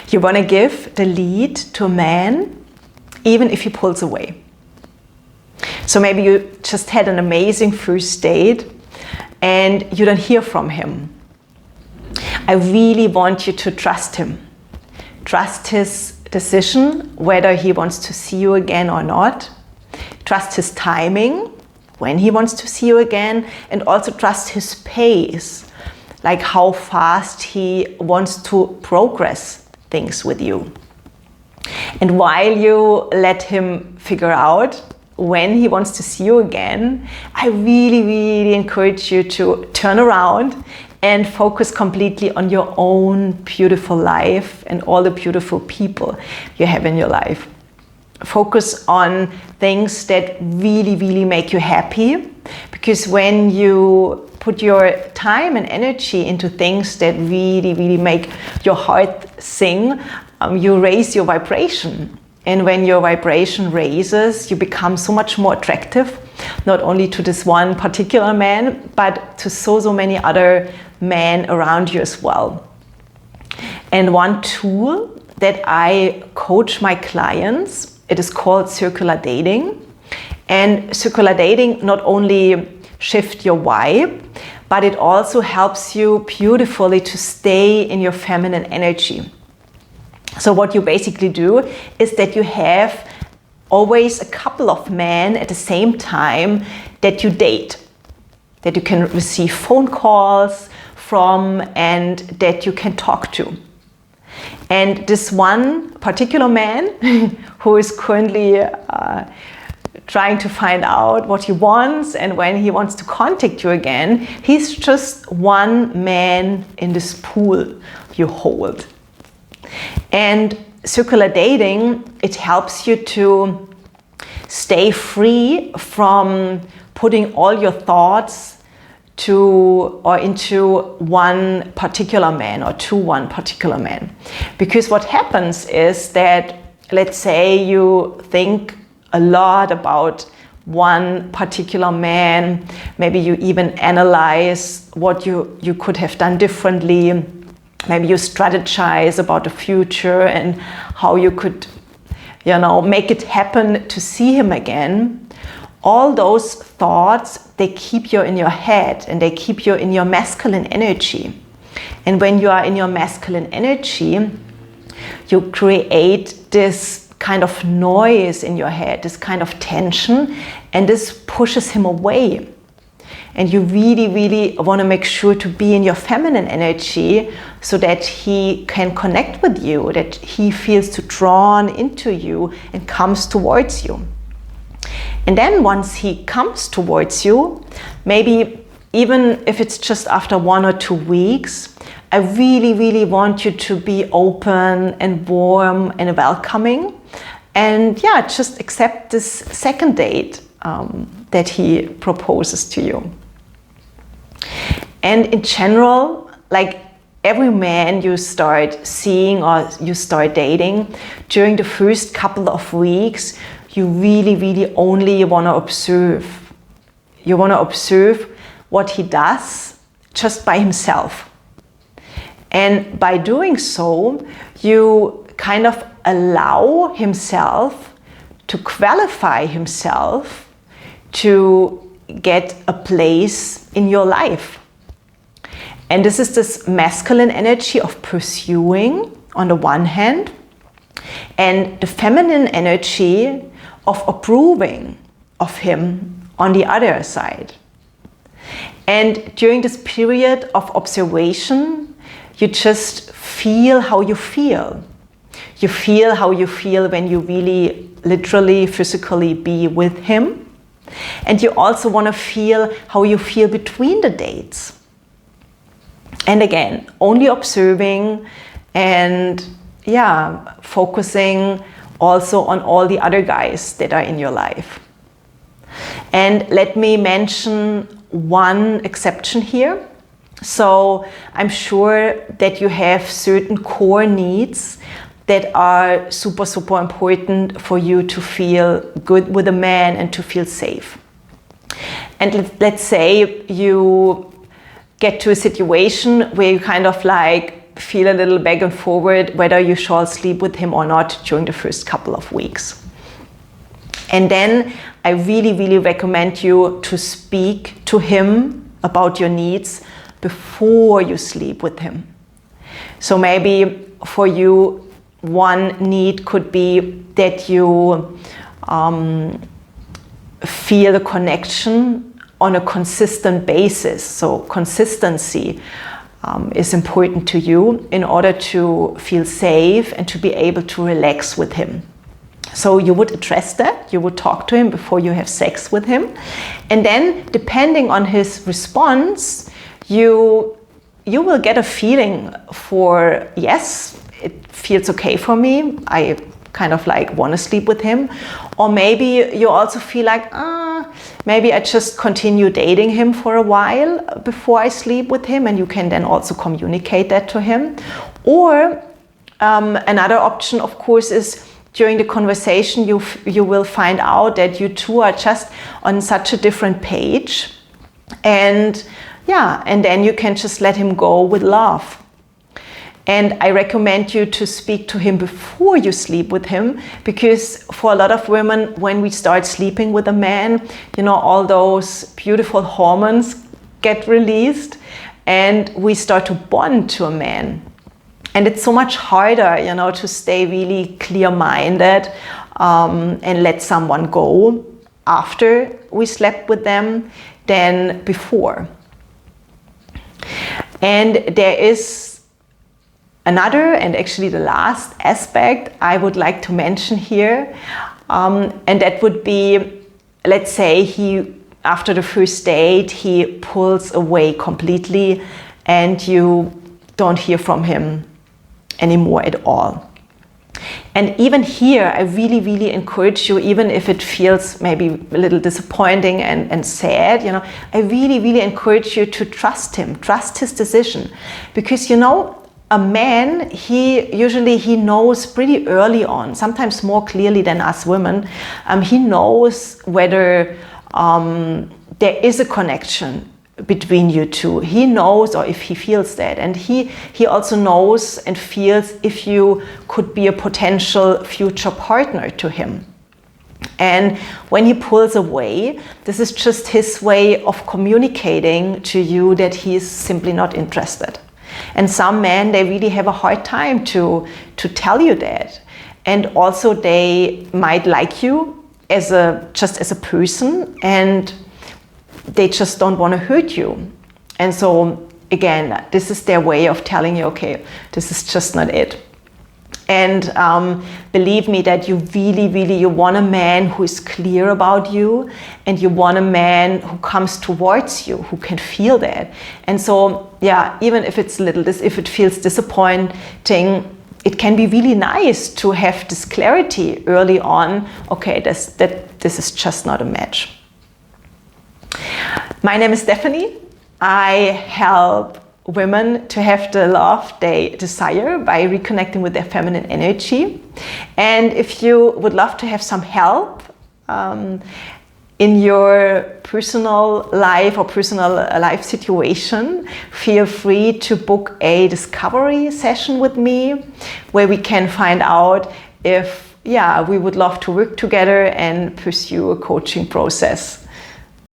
You want to give the lead to a man, even if he pulls away. So maybe you just had an amazing first date and you don't hear from him. I really want you to trust him. Trust his decision, whether he wants to see you again or not. Trust his timing, when he wants to see you again, and also trust his pace, like how fast he wants to progress things with you. And while you let him figure out when he wants to see you again, I really encourage you to turn around and focus completely on your own beautiful life and all the beautiful people you have in your life. Focus on things that really make you happy, because when you put your time and energy into things that really make your heart sing, you raise your vibration. And when your vibration raises, you become so much more attractive, not only to this one particular man, but to so many other men around you as well. And one tool that I coach my clients, it is called circular dating. And circular dating not only shifts your vibe, but it also helps you beautifully to stay in your feminine energy. So what you basically do is that you have always a couple of men at the same time that you date, that you can receive phone calls from and that you can talk to. And this one particular man who is currently trying to find out what he wants and when he wants to contact you again, he's just one man in this pool you hold. And circular dating, it helps you to stay free from putting all your thoughts into one particular man or to one particular man. Because what happens is that, let's say you think a lot about one particular man, maybe you even analyze what you could have done differently. Maybe you strategize about the future and how you could, make it happen to see him again. All those thoughts, they keep you in your head and they keep you in your masculine energy. And when you are in your masculine energy, you create this kind of noise in your head, this kind of tension, and this pushes him away. And you really want to make sure to be in your feminine energy so that he can connect with you, that he feels drawn into you and comes towards you. And then once he comes towards you, maybe even if it's just after 1 or 2 weeks, I really want you to be open and warm and welcoming. And just accept this second date that he proposes to you. And in general, like every man you start seeing or you start dating, during the first couple of weeks, you really only want to observe. You want to observe what he does just by himself. And by doing so, you kind of allow himself to qualify himself to get a place in your life. And this is this masculine energy of pursuing on the one hand, and the feminine energy of approving of him on the other side. And during this period of observation, you just feel how you feel. You feel how you feel when you really literally physically be with him. And you also want to feel how you feel between the dates. And again, only observing and focusing also on all the other guys that are in your life. And let me mention one exception here. So I'm sure that you have certain core needs that are super important for you to feel good with a man and to feel safe. And let's say you get to a situation where you kind of like feel a little back and forward whether you shall sleep with him or not during the first couple of weeks. And then I really, really recommend you to speak to him about your needs before you sleep with him. So maybe for you, one need could be that you feel a connection on a consistent basis. So consistency is important to you in order to feel safe and to be able to relax with him. So you would address that, you would talk to him before you have sex with him. And then depending on his response, you will get a feeling for, yes, it feels okay for me, I kind of like want to sleep with him. Or maybe you also feel like, maybe I just continue dating him for a while before I sleep with him, and you can then also communicate that to him. Or another option, of course, is during the conversation you will find out that you two are just on such a different page, and then you can just let him go with love. And I recommend you to speak to him before you sleep with him, because for a lot of women, when we start sleeping with a man, all those beautiful hormones get released and we start to bond to a man. And it's so much harder, to stay really clear-minded and let someone go after we slept with them than before. And there is another, and actually the last aspect I would like to mention here, and that would be, let's say after the first date, he pulls away completely and you don't hear from him anymore at all. And even here, I really, really encourage you, even if it feels maybe a little disappointing and sad, I really, really encourage you to trust him, trust his decision. Because, a man, he knows pretty early on, sometimes more clearly than us women, he knows whether there is a connection between you two. He knows, or if he feels that, and he also knows and feels if you could be a potential future partner to him. And when he pulls away, this is just his way of communicating to you that he is simply not interested. And some men, they really have a hard time to tell you that. And also they might like you just as a person, and they just don't want to hurt you. And so again, this is their way of telling you, okay, this is just not it. And believe me that you really, really, you want a man who is clear about you, and you want a man who comes towards you, who can feel that. And so, even if it's if it feels disappointing, it can be really nice to have this clarity early on. Okay, this is just not a match. My name is Stephanie. I help women to have the love they desire by reconnecting with their feminine energy. And if you would love to have some help in your personal life or personal life situation, feel free to book a discovery session with me where we can find out if we would love to work together and pursue a coaching process.